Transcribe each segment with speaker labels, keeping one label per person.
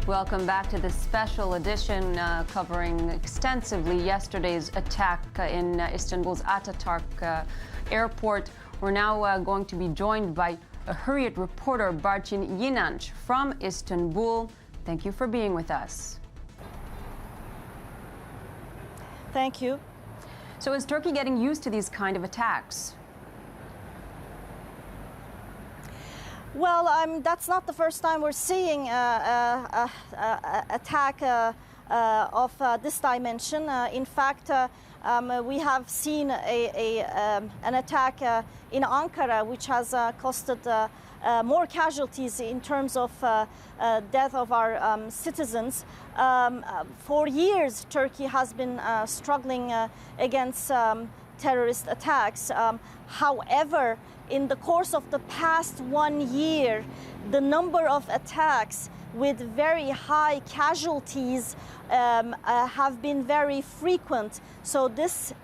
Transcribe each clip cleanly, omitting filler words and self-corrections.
Speaker 1: Welcome back to this special edition covering extensively yesterday's attack in Istanbul's Ataturk airport. We're now going to be joined by a Hurriyet reporter, Barçin Yinanç from Istanbul. Thank you for being with us.
Speaker 2: Thank you.
Speaker 1: So is Turkey getting used to these kind of attacks?
Speaker 2: Well, that's not the first time we're seeing attack of this dimension. In fact, we have seen an attack in Ankara, which has costed more casualties in terms of death of our citizens. For years, Turkey has been struggling against terrorist attacks. However, in the course of the past 1 year, the number of attacks with very high casualties have been very frequent. So this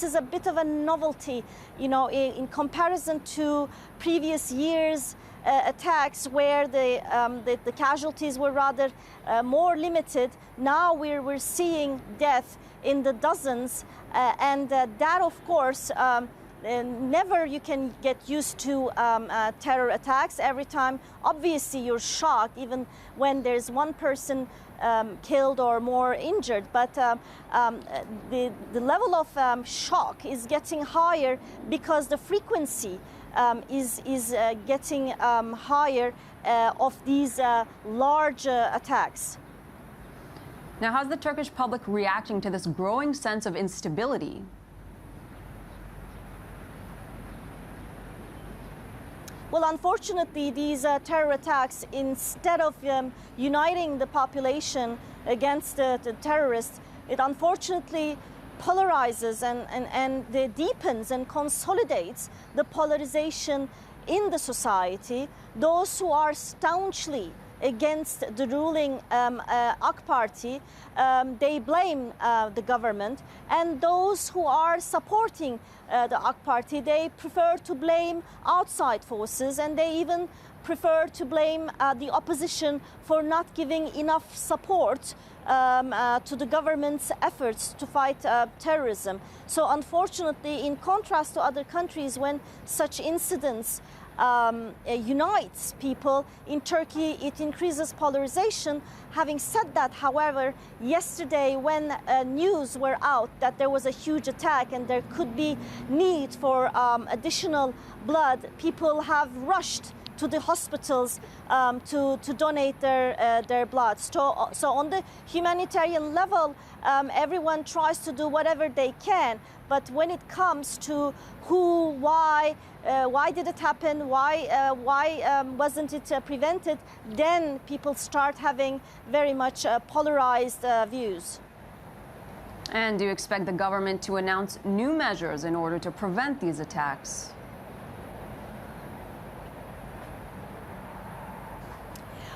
Speaker 2: is a bit of a novelty, you know, in comparison to previous years' attacks where the casualties were rather more limited. Now we're seeing death in the dozens, and that, of course, never you can get used to terror attacks. Every time, obviously, you're shocked, even when there's one person killed or more injured. But the level of shock is getting higher because the frequency is getting higher of these large attacks.
Speaker 1: Now, how's the Turkish public reacting to this growing sense of instability?
Speaker 2: Well, unfortunately, these terror attacks, instead of uniting the population against the terrorists, it unfortunately polarizes and deepens and consolidates the polarization in the society. Those who are staunchly against the ruling AK Party, they blame the government, and those who are supporting the AK Party, they prefer to blame outside forces, and they even prefer to blame the opposition for not giving enough support to the government's efforts to fight terrorism. So unfortunately, in contrast to other countries, when such incidents unites people, in Turkey it increases polarization. Having said that, however, yesterday when news were out that there was a huge attack and there could be need for additional blood, people have rushed to the hospitals to donate their blood. So on the humanitarian level, everyone tries to do whatever they can. But when it comes to who, why did it happen, why wasn't it prevented, then people start having very much polarized views.
Speaker 1: And do you expect the government to announce new measures in order to prevent these attacks?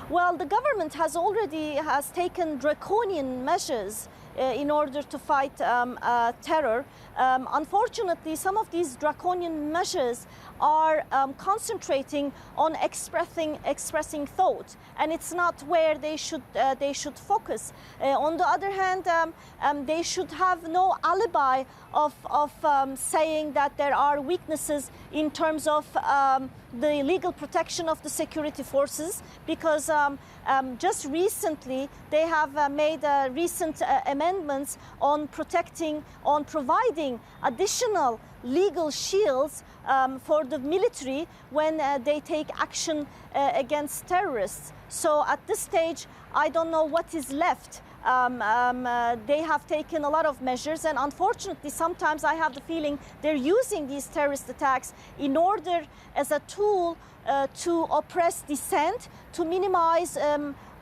Speaker 2: Well, the government has already taken draconian measures in order to fight terror. Unfortunately, some of these draconian measures are concentrating on expressing thought, and it's not where they should focus. On the other hand, they should have no alibi of saying that there are weaknesses in terms of the legal protection of the security forces, because just recently they have made recent amendments on providing additional legal shields for the military when they take action against terrorists. So at this stage, I don't know what is left. They have taken a lot of measures, and unfortunately sometimes I have the feeling they're using these terrorist attacks in order as a tool to oppress dissent, to minimize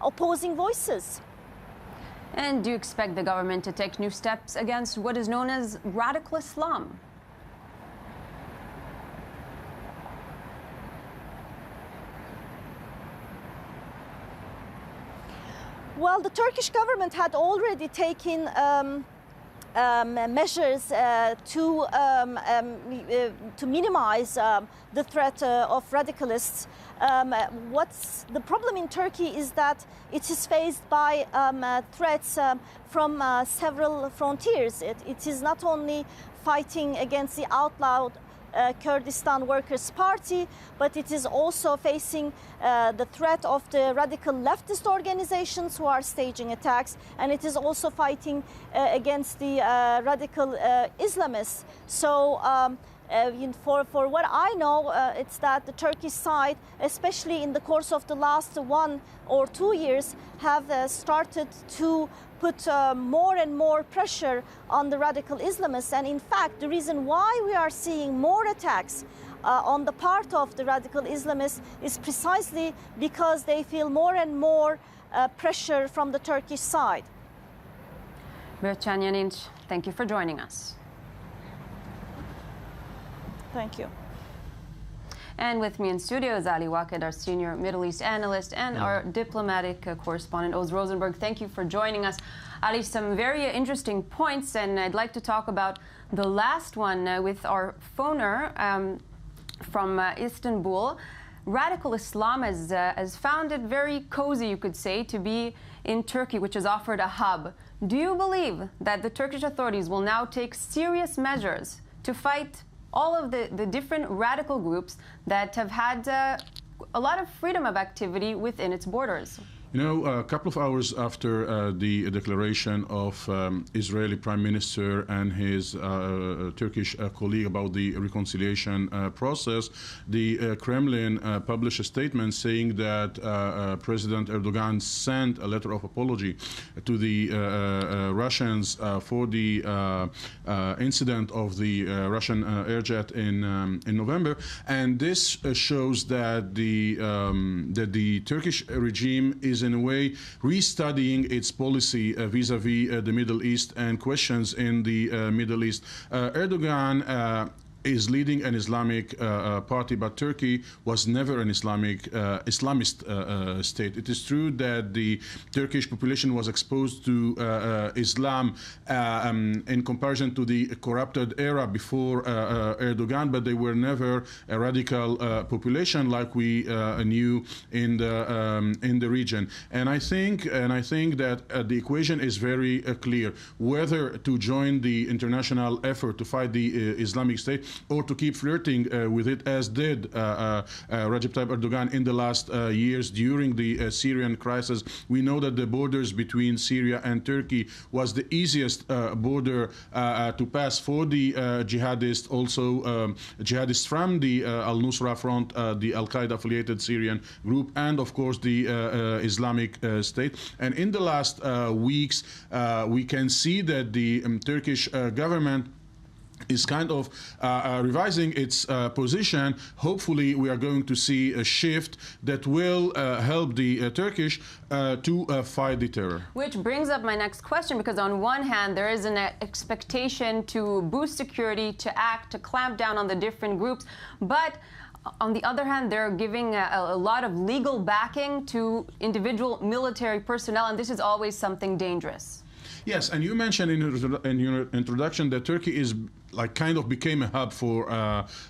Speaker 2: opposing voices.
Speaker 1: And do you expect the government to take new steps against what is known as radical Islam?
Speaker 2: Well, the Turkish government had already taken measures to minimize the threat of radicalists. What's the problem in Turkey is that it is faced by threats from several frontiers. It is not only fighting against the outlawed Kurdistan Workers' Party, but it is also facing the threat of the radical leftist organizations who are staging attacks, and it is also fighting against the radical Islamists. So for what I know, it's that the Turkish side, especially in the course of the last 1 or 2 years, have started to put more and more pressure on the radical Islamists. And in fact, the reason why we are seeing more attacks on the part of the radical Islamists is precisely because they feel more and more pressure from the Turkish side.
Speaker 1: Birçan Yaninç, thank you for joining us.
Speaker 2: Thank you.
Speaker 1: And with me in studio is Ali Waqed, our senior Middle East analyst, and our diplomatic correspondent, Oz Rosenberg. Thank you for joining us. Ali, some very interesting points, and I'd like to talk about the last one with our phoner from Istanbul. Radical Islam has found it very cozy, you could say, to be in Turkey, which has offered a hub. Do you believe that the Turkish authorities will now take serious measures to fight all of the different radical groups that have had a lot of freedom of activity within its borders?
Speaker 3: You know, a couple of hours after the declaration of Israeli Prime Minister and his Turkish colleague about the reconciliation process, the Kremlin published a statement saying that President Erdogan sent a letter of apology to the Russians for the incident of the Russian airjet in November, and this shows that the Turkish regime is in a way restudying its policy vis-a-vis the Middle East and questions in the Middle East. Erdogan is leading an Islamic party, but Turkey was never an Islamist state. It is true that the Turkish population was exposed to Islam in comparison to the corrupted era before Erdogan, but they were never a radical population like we knew in the region. And I think that the equation is very clear: whether to join the international effort to fight the Islamic State, or to keep flirting with it, as did Recep Tayyip Erdogan in the last years during the Syrian crisis. We know that the borders between Syria and Turkey was the easiest border to pass for the jihadists, also jihadists from the al-Nusra Front, the Al-Qaeda affiliated Syrian group, and of course the Islamic State. And in the last weeks, we can see that the Turkish government is kind of revising its position. Hopefully, we are going to see a shift that will help the Turkish to fight the terror.
Speaker 1: Which brings up my next question, because on one hand, there is an expectation to boost security, to act, to clamp down on the different groups, but on the other hand, they're giving a lot of legal backing to individual military personnel, and this is always something dangerous.
Speaker 3: Yes, and you mentioned in your introduction that Turkey is kind of became a hub for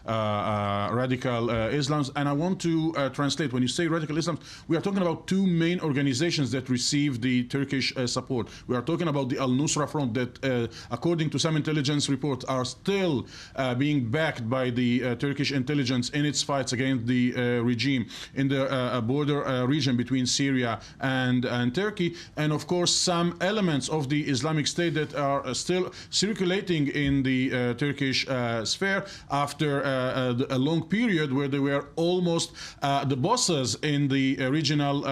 Speaker 3: radical Islam. And I want to translate. When you say radical Islam, we are talking about two main organizations that receive the Turkish support. We are talking about the Al-Nusra Front that, according to some intelligence reports, are still being backed by the Turkish intelligence in its fights against the regime in the border region between Syria and Turkey. And of course, some elements of the Islamic State that are still circulating in the Turkish sphere after a long period where they were almost the bosses in the regional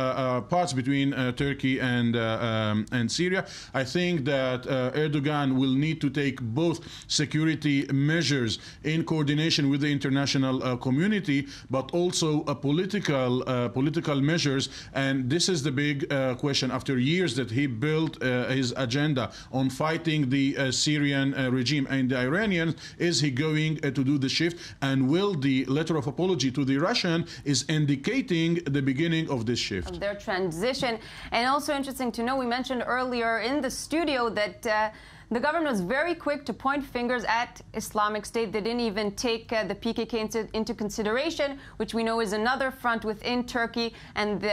Speaker 3: parts between Turkey and Syria. I think that Erdogan will need to take both security measures in coordination with the international community, but also political measures. And this is the big question. After years that he built his agenda on fighting the Syrian regime and the Iranians, is he going to do the shift? And will the letter of apology to the Russian is indicating the beginning of this shift?
Speaker 1: Of their transition. And also interesting to know, we mentioned earlier in the studio that the government was very quick to point fingers at Islamic State. They didn't even take the PKK into consideration, which we know is another front within Turkey. And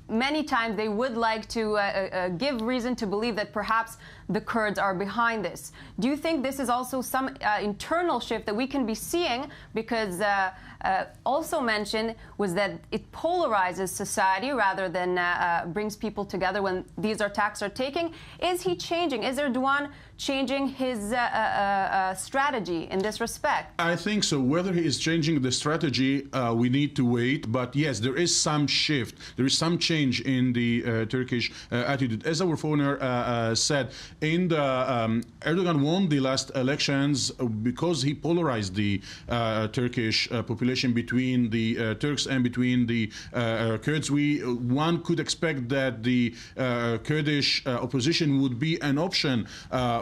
Speaker 1: many times they would like to give reason to believe that perhaps the Kurds are behind this. Do you think this is also some internal shift that we can be seeing? Because also mentioned was that it polarizes society rather than brings people together when these attacks are taking. Is he changing? Is Erdogan changing his strategy in this respect?
Speaker 3: I think so. Whether he is changing the strategy, we need to wait. But yes, there is some shift. There is some change in the Turkish attitude. As our foreigner said, in the Erdogan won the last elections because he polarized the Turkish population between the Turks and between the Kurds. One could expect that the Kurdish opposition would be an option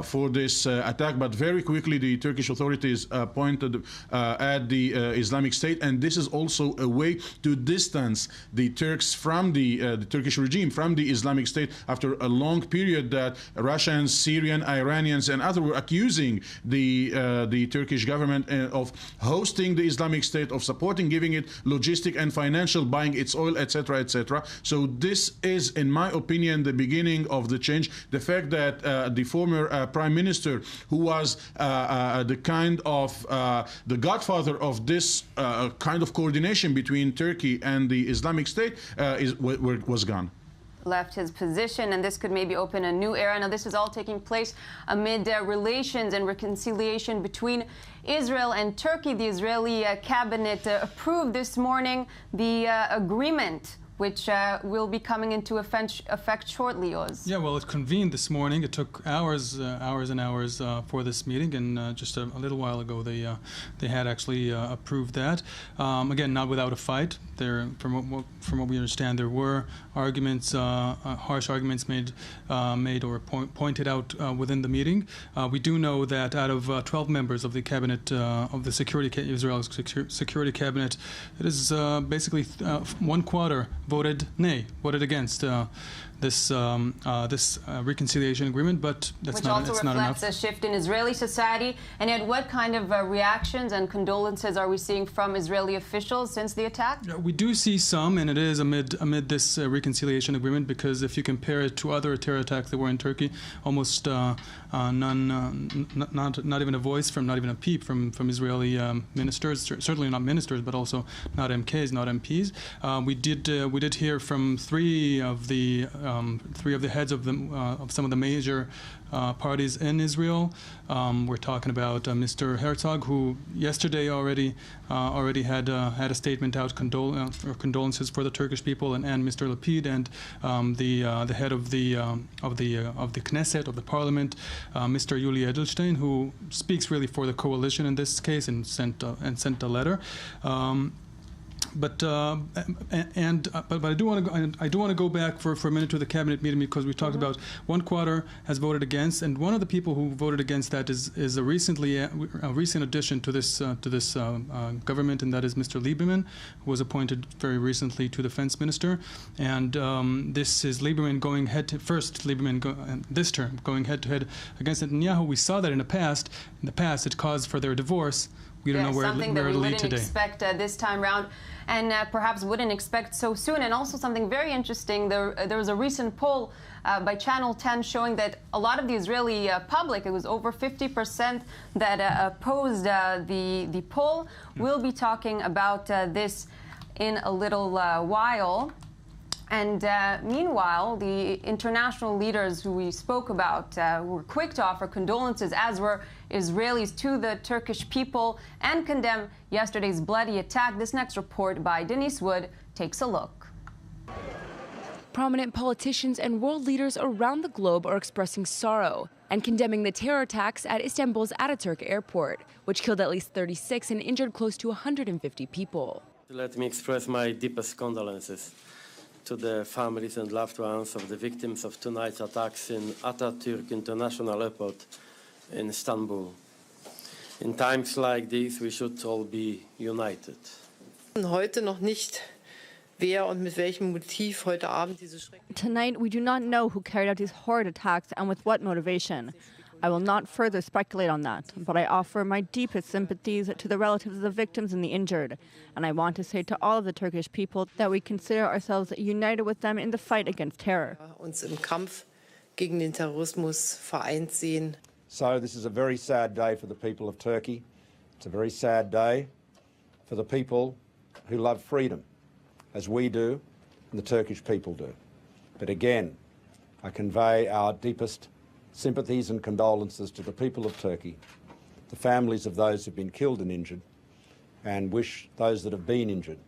Speaker 3: for this attack, but very quickly the Turkish authorities pointed at the Islamic State, and this is also a way to distance the Turks from the Turkish regime, from the Islamic State, after a long period that Russians, Syrian, Iranians, and others were accusing the Turkish government of hosting the Islamic State, of supporting, giving it logistic and financial, buying its oil, etc., etc. So this is, in my opinion, the beginning of the change. The fact that the former Prime Minister, who was the kind of the godfather of this kind of coordination between Turkey and the Islamic State, was gone.
Speaker 1: Left his position, and this could maybe open a new era. Now, this is all taking place amid relations and reconciliation between Israel and Turkey. The Israeli cabinet approved this morning the agreement, which will be coming into effect shortly, Oz.
Speaker 4: Yeah, well, it convened this morning. It took hours and hours for this meeting, and just a little while ago they had actually approved that. Again, not without a fight. From what we understand, there were arguments, harsh arguments made or pointed out within the meeting. We do know that out of 12 members of the cabinet of the Israel's security cabinet, it is basically 1/4 voted against this reconciliation agreement, but that's not enough. Which also
Speaker 1: reflects a shift in Israeli society. And yet, what kind of reactions and condolences are we seeing from Israeli officials since the attack?
Speaker 4: We do see some, and it is amid this reconciliation agreement, because if you compare it to other terror attacks that were in Turkey, almost none, not even a voice from, not even a peep from Israeli ministers. Certainly not ministers, but also not MKs, not MPs. We did hear from three of the heads of some of the major parties in Israel. We're talking about Mr. Herzog, who yesterday already had a statement out, condolences for the Turkish people, and Mr. Lapid, and the head of the Knesset, of the Parliament, Mr. Yuli Edelstein, who speaks really for the coalition in this case, and sent a letter. But I do want to go back for a minute to the cabinet meeting, because we talked about 1/4 has voted against, and one of the people who voted against that is a recent addition to this government, and that is Mr. Lieberman, who was appointed very recently to defense minister, and this is Lieberman going this term going head to head against Netanyahu. We saw that in the past. In the past, it caused for their divorce. We don't know where
Speaker 1: something that we
Speaker 4: it'll lead
Speaker 1: wouldn't
Speaker 4: today.
Speaker 1: Expect this time round, and perhaps wouldn't expect so soon. And also something very interesting, there was a recent poll by Channel 10 showing that a lot of the Israeli public, it was over 50% that opposed the poll. We'll be talking about this in a little while. And meanwhile, the international leaders who we spoke about were quick to offer condolences, as were Israelis, to the Turkish people, and condemn yesterday's bloody attack. This next report by Denise Wood takes a look.
Speaker 5: Prominent politicians and world leaders around the globe are expressing sorrow and condemning the terror attacks at Istanbul's Ataturk airport, which killed at least 36 and injured close to 150 people.
Speaker 6: Let me express my deepest condolences to the families and loved ones of the victims of tonight's attacks in Ataturk International Airport in Istanbul. In times like these, we should all be united.
Speaker 7: Heute noch nicht, wer und mit welchem Motiv heute Abend diese
Speaker 2: Tonight, we do not know who carried out these horrid attacks and with what motivation.
Speaker 8: I will not further speculate on that, but I offer my deepest sympathies to the relatives of the victims and the injured. And I want to say to all of the Turkish people that we consider ourselves united with them in the fight against terror.
Speaker 7: Uns im Kampf gegen den Terrorismus vereint sehen.
Speaker 9: So this is a very sad day for the people of Turkey. It's a very sad day for the people who love freedom, as we do and the Turkish people do. But again, I convey our deepest sympathies and condolences to the people of Turkey, the families of those who have been killed and injured, and wish those that have been injured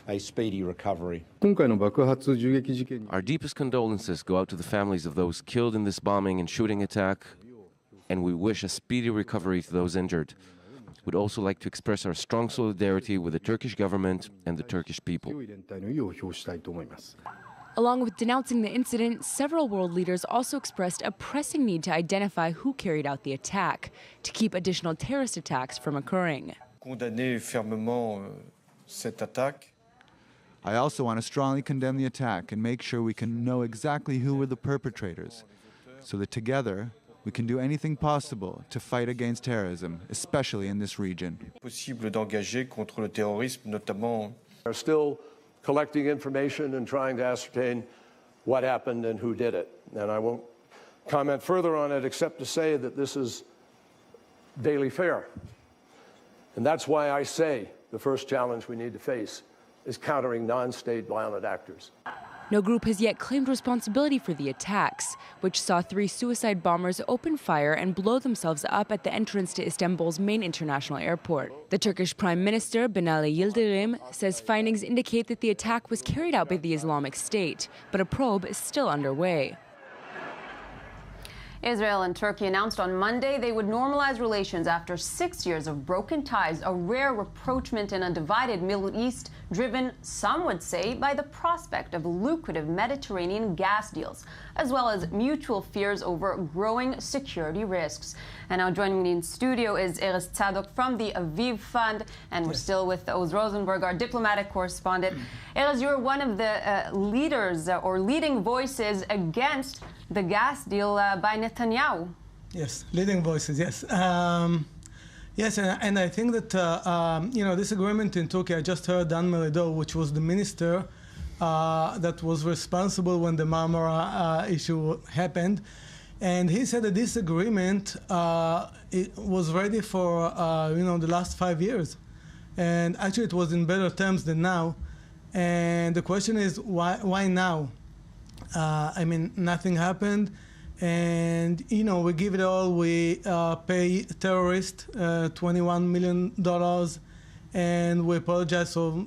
Speaker 9: a speedy recovery.
Speaker 10: Our deepest condolences go out to the families of those killed in this bombing and shooting attack, and we wish a speedy recovery to those injured. We'd also like to express our strong solidarity with the Turkish government and the Turkish people.
Speaker 5: Along with denouncing the incident, several world leaders also expressed a pressing need to identify who carried out the attack, to keep additional terrorist attacks from occurring.
Speaker 11: Condamner fermement cette attaque.
Speaker 12: I also want to strongly condemn the attack and make sure we can know exactly who were the perpetrators, so that together we can do anything possible to fight against terrorism, especially in this region.
Speaker 11: Possible d'engager contre le terrorisme, notamment.
Speaker 13: Are still collecting information and trying to ascertain what happened and who did it. And I won't comment further on it except to say that this is daily fare. And that's why I say the first challenge we need to face is countering non-state violent actors.
Speaker 5: No group has yet claimed responsibility for the attacks, which saw 3 suicide bombers open fire and blow themselves up at the entrance to Istanbul's main international airport. The Turkish Prime Minister Binali Yildirim says findings indicate that the attack was carried out by the Islamic State, but a probe is still underway.
Speaker 1: Israel and Turkey announced on Monday they would normalize relations after 6 years of broken ties, a rare rapprochement in a divided Middle East, driven, some would say, by the prospect of lucrative Mediterranean gas deals, as well as mutual fears over growing security risks. And now joining me in studio is Erez Tzadok from the Aviv Fund, and we're still with Oz Rosenberg, our diplomatic correspondent. Erez, you're one of the leaders or leading voices against the gas deal by Netanyahu.
Speaker 14: Yes, leading voices, yes. Yes, and I think that, this agreement in Turkey, I just heard Dan Meridor, which was the minister that was responsible when the Marmara issue happened. And he said that this agreement it was ready for, the last 5 years. And actually it was in better terms than now. And the question is, why now? Nothing happened. And, we give it all. We pay terrorists $21 million, and we apologize. So,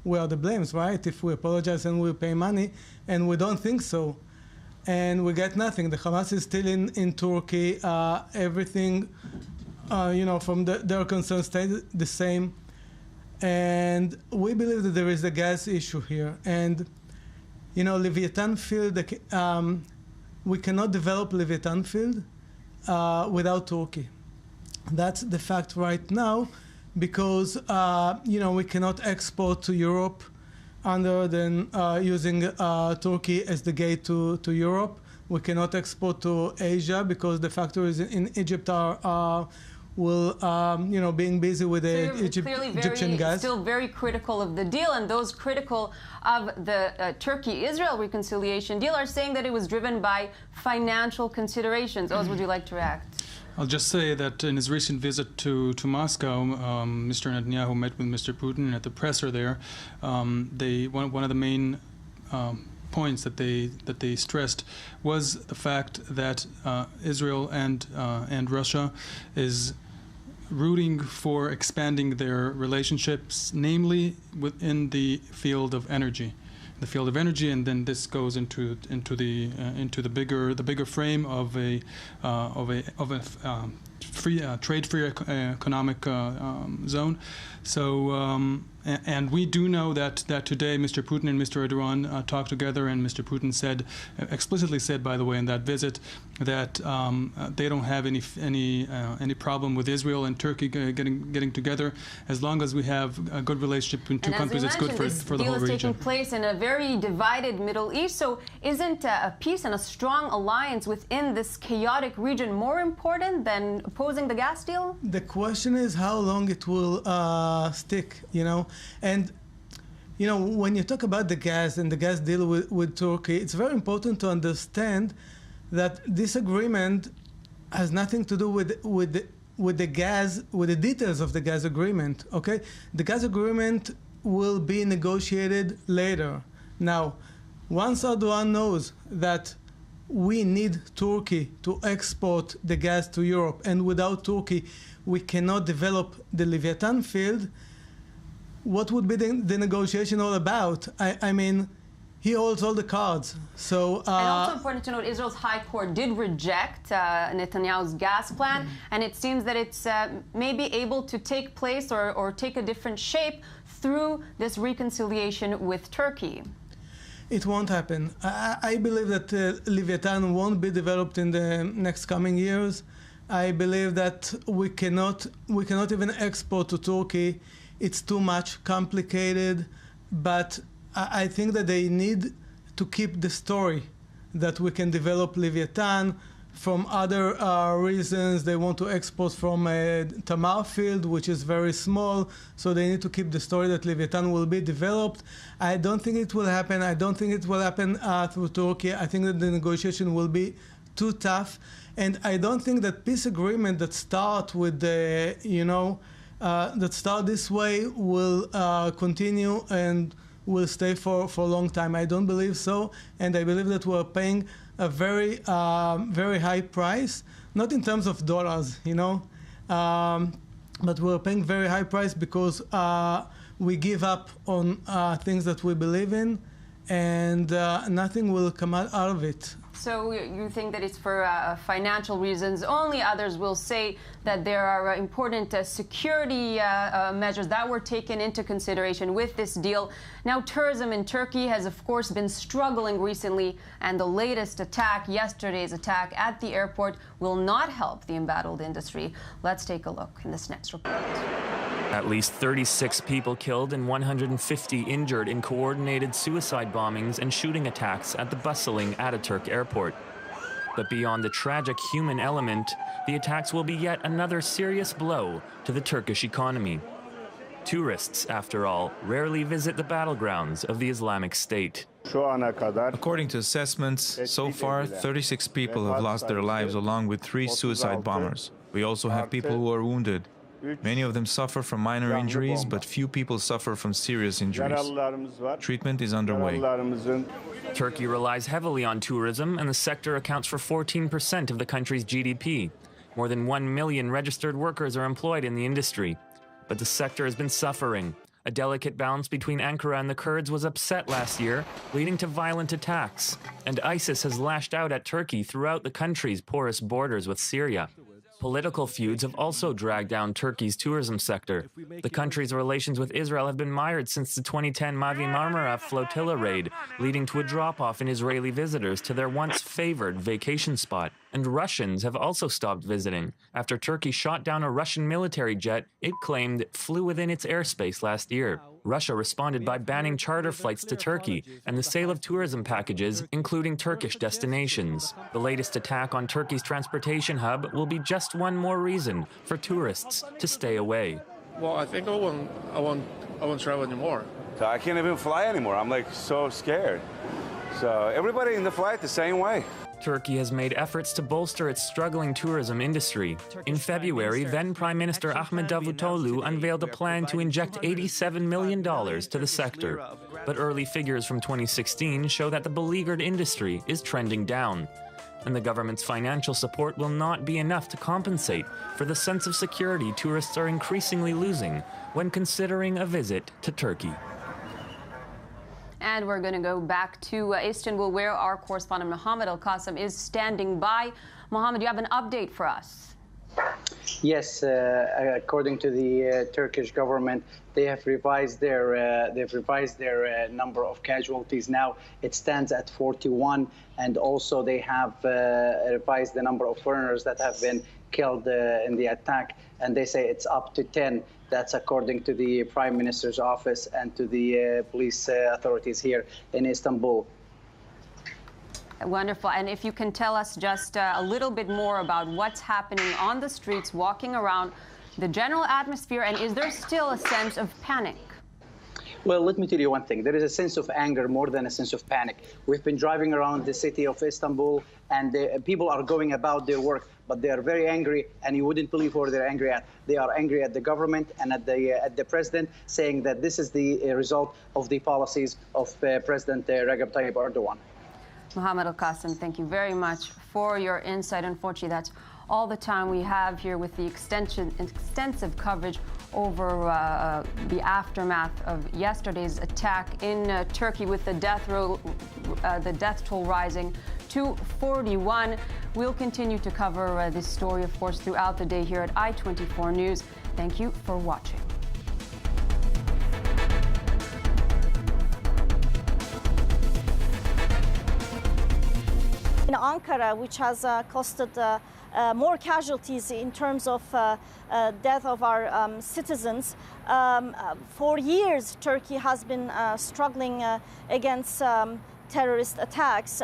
Speaker 14: we are the blames, right? If we apologize and we pay money, and we don't think so. And we get nothing. The Hamas is still in Turkey. Everything, from their concerns stays the same. And we believe that there is a gas issue here. And, Leviathan field, we cannot develop Leviathan field without Turkey. That's the fact right now, because we cannot export to Europe other than using Turkey as the gate to Europe. We cannot export to Asia because the factories in Egypt are being busy with the Egyptian gas.
Speaker 1: Still very critical of the deal, and those critical of the Turkey-Israel reconciliation deal are saying that it was driven by financial considerations. Oz, would you like to react?
Speaker 4: I'll just say that in his recent visit to Moscow, Mr. Netanyahu met with Mr. Putin at the presser there. One of the main points that they stressed was the fact that Israel and Russia is rooting for expanding their relationships, namely within the field of energy. And then this goes into the bigger frame of a trade-free economic zone. So, and we do know that today Mr. Putin and Mr. Erdogan talked together, and Mr. Putin explicitly said, by the way, in that visit, that they don't have any problem with Israel and Turkey getting together. As long as we have a good relationship between two countries, it's good for the whole region.
Speaker 1: This deal is taking place in a very divided Middle East. So, isn't a peace and a strong alliance within this chaotic region more important than opposing the gas deal?
Speaker 14: The question is how long it will stick, you know. And, you know, when you talk about the gas and the gas deal with Turkey, it's very important to understand that this agreement has nothing to do with the gas, with the details of the gas agreement, okay? The gas agreement will be negotiated later. Now, once Erdogan knows that we need Turkey to export the gas to Europe, and without Turkey, we cannot develop the Leviathan field, what would be the negotiation all about? I mean, he holds all the cards. So,
Speaker 1: and also important to note, Israel's High Court did reject Netanyahu's gas plan, and it seems that it's maybe able to take place or take a different shape through this reconciliation with Turkey.
Speaker 14: It won't happen. I believe that Leviathan won't be developed in the next coming years. I believe that we cannot even export to Turkey. It's too much complicated, but I think that they need to keep the story that we can develop Leviathan. From other reasons, they want to export from a Tamar field, which is very small, so they need to keep the story that Leviathan will be developed. I don't think it will happen. I don't think it will happen through Turkey. I think that the negotiation will be too tough, and I don't think that peace agreement that start with the, that start this way will continue and will stay for a long time. I don't believe so, and I believe that we're paying a very, very high price, not in terms of dollars, but we're paying very high price because we give up on things that we believe in, and nothing will come out of it.
Speaker 1: So you think that it's for financial reasons only? Others will say that there are important security measures that were taken into consideration with this deal. Now, tourism in Turkey has, of course, been struggling recently, and the latest attack, yesterday's attack at the airport, will not help the embattled industry. Let's take a look in this next report.
Speaker 15: At least 36 people killed and 150 injured in coordinated suicide bombings and shooting attacks at the bustling Ataturk airport. But beyond the tragic human element, the attacks will be yet another serious blow to the Turkish economy. Tourists, after all, rarely visit the battlegrounds of the Islamic State.
Speaker 16: According to assessments, so far 36 people have lost their lives along with 3 suicide bombers. We also have people who are wounded. Many of them suffer from minor injuries, but few people suffer from serious injuries. Treatment is underway.
Speaker 15: Turkey relies heavily on tourism, and the sector accounts for 14% of the country's GDP. More than 1 million registered workers are employed in the industry. But the sector has been suffering. A delicate balance between Ankara and the Kurds was upset last year, leading to violent attacks. And ISIS has lashed out at Turkey throughout the country's porous borders with Syria. Political feuds have also dragged down Turkey's tourism sector. The country's relations with Israel have been mired since the 2010 Mavi Marmara flotilla raid, leading to a drop-off in Israeli visitors to their once favored vacation spot. And Russians have also stopped visiting after Turkey shot down a Russian military jet it claimed flew within its airspace last year. Russia responded by banning charter flights to Turkey and the sale of tourism packages, including Turkish destinations. The latest attack on Turkey's transportation hub will be just one more reason for tourists to stay away.
Speaker 17: Well, I think I won't travel anymore.
Speaker 18: So I can't even fly anymore. I'm like so scared. So everybody in the flight the same way.
Speaker 15: Turkey has made efforts to bolster its struggling tourism industry. In February, then Prime Minister Ahmet Davutoglu unveiled a plan to inject $87 million to the sector. But early figures from 2016 show that the beleaguered industry is trending down. And the government's financial support will not be enough to compensate for the sense of security tourists are increasingly losing when considering a visit to Turkey.
Speaker 1: And we're going to go back to Istanbul, where our correspondent Mohammed Al-Qasim is standing by. Mohammed, you have an update for us.
Speaker 19: Yes, according to the Turkish government, they have revised their number of casualties. Now it stands at 41, and also they have revised the number of foreigners that have been killed in the attack, and they say it's up to 10. That's according to the Prime Minister's office and to the police authorities here in Istanbul.
Speaker 1: Wonderful. And if you can tell us just a little bit more about what's happening on the streets, walking around, the general atmosphere, and is there still a sense of panic?
Speaker 19: Well, let me tell you one thing. There is a sense of anger more than a sense of panic. We've been driving around the city of Istanbul, and people are going about their work, but they are very angry, and you wouldn't believe what they're angry at. They are angry at the government and at the president, saying that this is the result of the policies of President Recep Tayyip Erdogan.
Speaker 1: Mohammed Al-Qasim, thank you very much for your insight. Unfortunately, that's all the time we have here with the extensive coverage over the aftermath of yesterday's attack in Turkey, with the death toll rising to 41. We'll continue to cover this story, of course, throughout the day here at I24 News. Thank you for watching.
Speaker 2: In Ankara, which has costed more casualties in terms of death of our citizens. For years, Turkey has been struggling against terrorist attacks.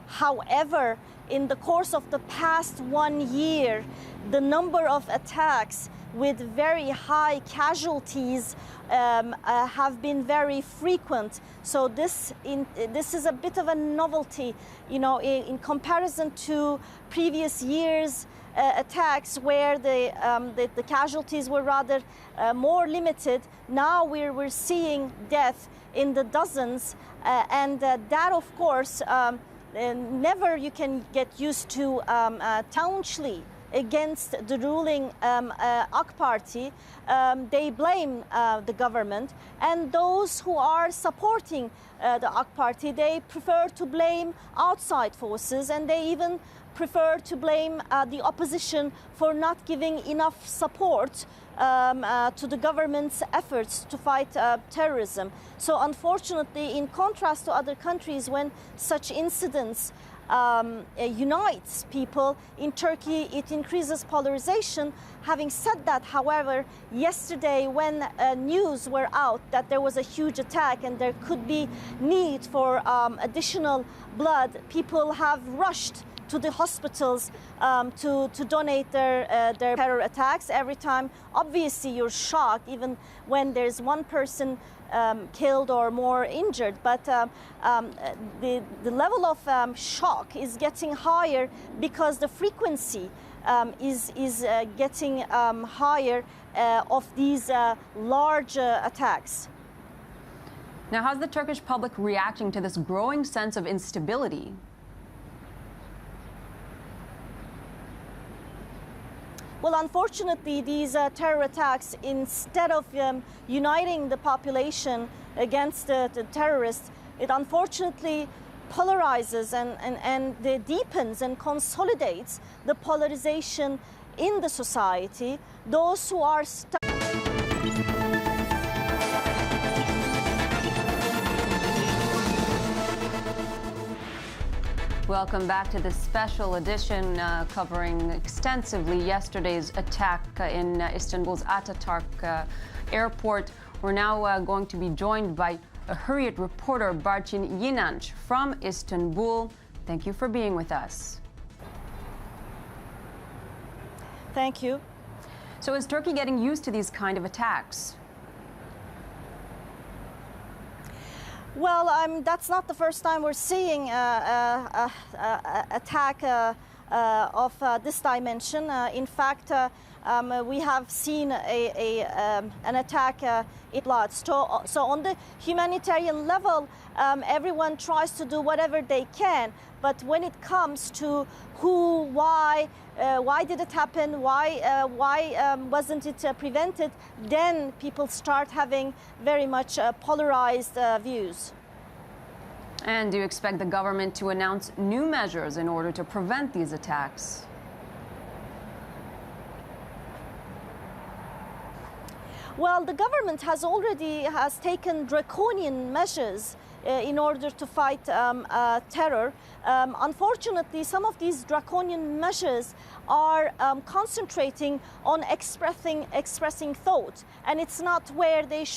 Speaker 2: However, in the course of the past 1 year, the number of attacks with very high casualties have been very frequent. So this is a bit of a novelty, you know, in comparison to previous years' attacks where the casualties were rather more limited. Now we're seeing death in the dozens, and that, of course, never you can get used to staunchly against the ruling AK Party. They blame the government, and those who are supporting the AK Party, they prefer to blame outside forces, and they even prefer to blame the opposition for not giving enough support to the government's efforts to fight terrorism. So unfortunately, in contrast to other countries, when such incidents unites people, in Turkey it increases polarization. Having said that, however, yesterday when news were out that there was a huge attack and there could be need for additional blood, people have rushed to the hospitals to donate their terror attacks. Every time, obviously, you're shocked, even when there's one person killed or more injured. But the level of shock is getting higher because the frequency is getting higher of these large attacks.
Speaker 1: Now, how's the Turkish public reacting to this growing sense of instability?
Speaker 2: Well, unfortunately, these terror attacks, instead of uniting the population against the terrorists, it unfortunately polarizes and deepens and consolidates the polarization in the society. Those who are
Speaker 1: Welcome back to this special edition covering extensively yesterday's attack in Istanbul's Ataturk airport. We're now going to be joined by a Hürriyet reporter, Barçın Yinanç, from Istanbul. Thank you for being with us.
Speaker 2: Thank you.
Speaker 1: So is Turkey getting used to these kind of attacks?
Speaker 2: Well, that's not the first time we're seeing attack of this dimension. In fact, we have seen an attack in blood. So on the humanitarian level, everyone tries to do whatever they can. But when it comes to who, why did it happen, why wasn't it prevented, then people start having very much polarized views.
Speaker 1: And do you expect the government to announce new measures in order to prevent these attacks?
Speaker 2: Well, the government has taken draconian measures in order to fight terror. Unfortunately, some of these draconian measures are concentrating on expressing thought, and it's not where they should.